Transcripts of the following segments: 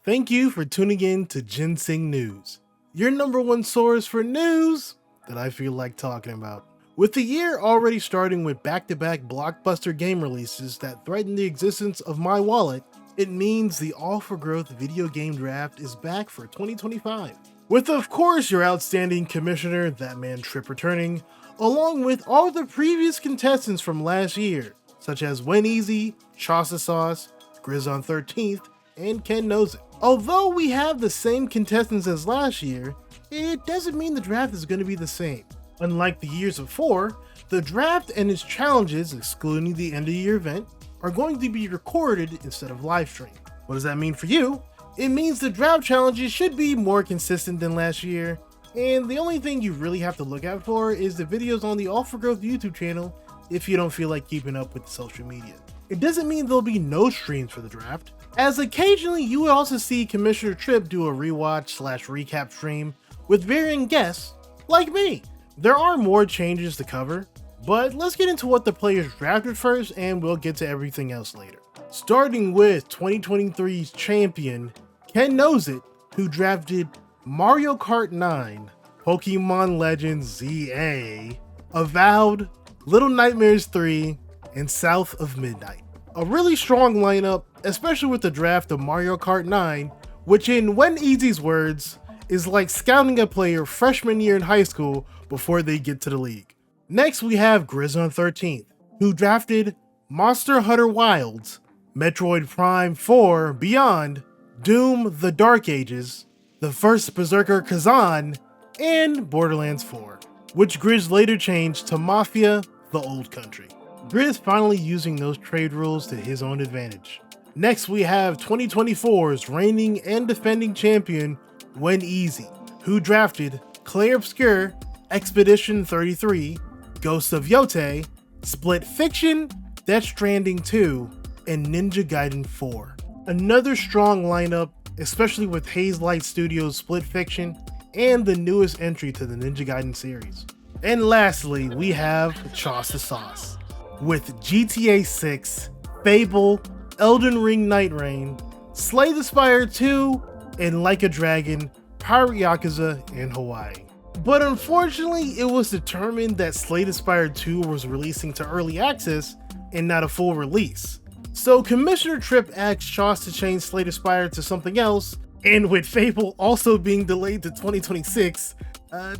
Thank you for tuning in to Djinnsenng News, your number one source for news that I feel like talking about. With the year already starting with back-to-back blockbuster game releases that threaten the existence of my wallet, it means the AllforGrowth Video Game Draft is back for 2025. With of course your outstanding commissioner, that man Trip, returning, along with all the previous contestants from last year, such as WenEazy, Chauce, Grizz on 13th, and KenKnows. Although we have the same contestants as last year, it doesn't mean the draft is going to be the same. Unlike the years before, the draft and its challenges, excluding the end of year event, are going to be recorded instead of live streamed. What does that mean for you? It means the draft challenges should be more consistent than last year, and the only thing you really have to look out for is the videos on the AllforGrowth YouTube channel if you don't feel like keeping up with the social media. It doesn't mean there'll be no streams for the draft, as occasionally you will also see Commissioner Trip do a rewatch/recap stream with varying guests, like me. There are more changes to cover, but let's get into what the players drafted first and we'll get to everything else later. Starting with 2023's champion, KenKnows, who drafted Mario Kart 9, Pokemon Legends ZA, Avowed, Little Nightmares 3, and South of Midnight. A really strong lineup, especially with the draft of Mario Kart 9, which in WenEazy's words, is like scouting a player freshman year in high school before they get to the league. Next we have Grizz on 13th, who drafted Monster Hunter Wilds, Metroid Prime 4 Beyond, Doom The Dark Ages, the first Berserker Kazan, and Borderlands 4, which Grizz later changed to Mafia The Old Country. Grizz finally using those trade rules to his own advantage. Next we have 2024's reigning and defending champion, WenEazy, who drafted Clair Obscur, Expedition 33, Ghost of Yote, Split Fiction, Death Stranding 2, and Ninja Gaiden 4. Another strong lineup, especially with Hazelight Studios' Split Fiction and the newest entry to the Ninja Gaiden series. And lastly, we have Chauce with GTA 6, Fable, Elden Ring Night Rain, Slay the Spire 2, and Like a Dragon, Pirate Yakuza in Hawaii. But unfortunately, it was determined that Slay the Spire 2 was releasing to early access and not a full release. So Commissioner Trip asked Chauce to change Slay the Spire to something else, and with Fable also being delayed to 2026,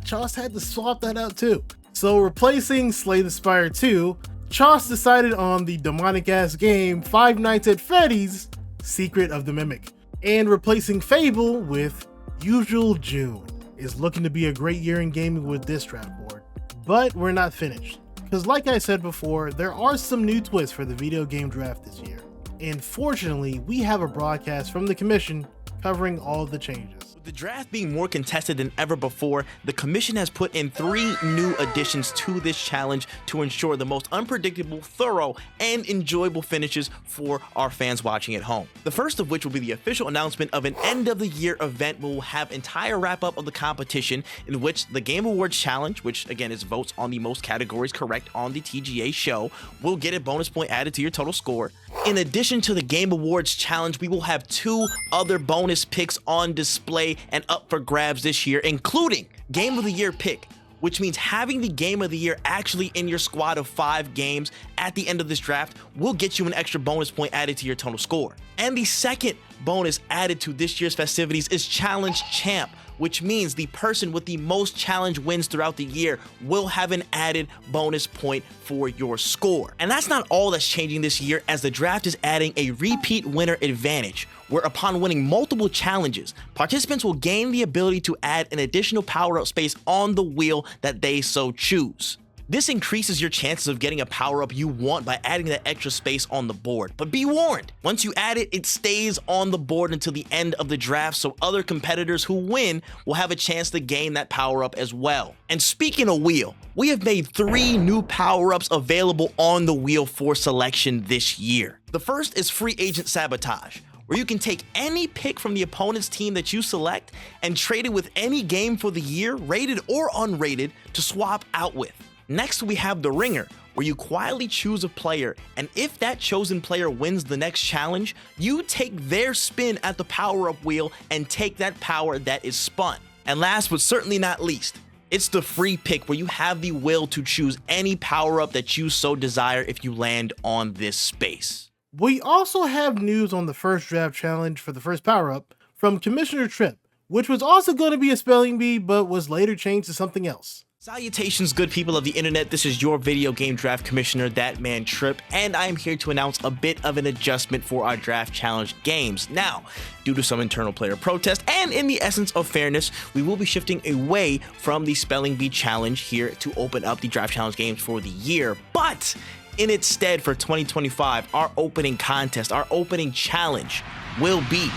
Chauce had to swap that out too. So replacing Slay the Spire 2, Chauce decided on the demonic ass game Five Nights at Freddy's Secret of the Mimic, and replacing Fable with Usual June. Is looking to be a great year in gaming with this draft board. But we're not finished, because like I said before, there are some new twists for the video game draft this year. And fortunately, we have a broadcast from the commission covering all the changes. With the draft being more contested than ever before, the commission has put in 3 new additions to this challenge to ensure the most unpredictable, thorough, and enjoyable finishes for our fans watching at home. The first of which will be the official announcement of an end of the year event where we'll have entire wrap up of the competition, in which the Game Awards challenge, which again is votes on the most categories correct on the TGA show, will get a bonus point added to your total score. In addition to the Game Awards challenge, we will have 2 other bonus picks on display and up for grabs this year, including Game of the Year pick, which means having the Game of the Year actually in your squad of 5 games at the end of this draft will get you an extra bonus point added to your total score. And the second bonus added to this year's festivities is Challenge Champ, which means the person with the most challenge wins throughout the year will have an added bonus point for your score. And that's not all that's changing this year, as the draft is adding a repeat winner advantage, where upon winning multiple challenges, participants will gain the ability to add an additional power-up space on the wheel that they so choose. This increases your chances of getting a power-up you want by adding that extra space on the board. But be warned, once you add it, it stays on the board until the end of the draft, so other competitors who win will have a chance to gain that power-up as well. And speaking of wheel, we have made 3 new power-ups available on the wheel for selection this year. The first is Free Agent Sabotage, where you can take any pick from the opponent's team that you select and trade it with any game for the year, rated or unrated, to swap out with. Next, we have the Ringer, where you quietly choose a player, and if that chosen player wins the next challenge, you take their spin at the power-up wheel and take that power that is spun. And last but certainly not least, it's the free pick, where you have the will to choose any power-up that you so desire if you land on this space. We also have news on the first draft challenge for the first power-up from Commissioner Tripp, which was also going to be a spelling bee, but was later changed to something else. Salutations, good people of the internet. This is your video game draft commissioner, that man Tripp, and I am here to announce a bit of an adjustment for our draft challenge games. Now, due to some internal player protest and in the essence of fairness, we will be shifting away from the spelling bee challenge here to open up the draft challenge games for the year. But in its stead, for 2025, our opening contest, our opening challenge will be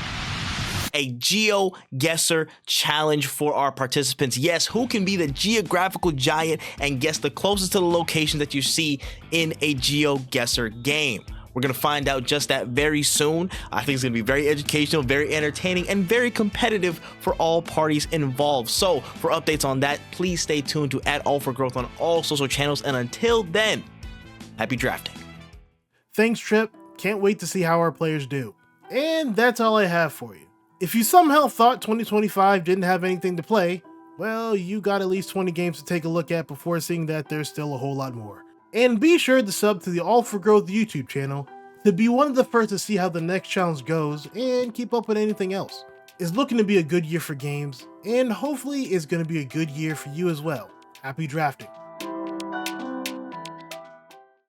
a GeoGuessr challenge for our participants. Yes, who can be the geographical giant and guess the closest to the location that you see in a GeoGuessr game? We're going to find out just that very soon. I think it's going to be very educational, very entertaining, and very competitive for all parties involved. So for updates on that, please stay tuned to @AllforGrowth on all social channels. And until then, happy drafting. Thanks, Tripp. Can't wait to see how our players do. And that's all I have for you. If you somehow thought 2025 didn't have anything to play, well, you got at least 20 games to take a look at before seeing that there's still a whole lot more. And be sure to sub to the AllforGrowth YouTube channel to be one of the first to see how the next challenge goes and keep up with anything else. It's looking to be a good year for games, and hopefully it's going to be a good year for you as well. Happy drafting.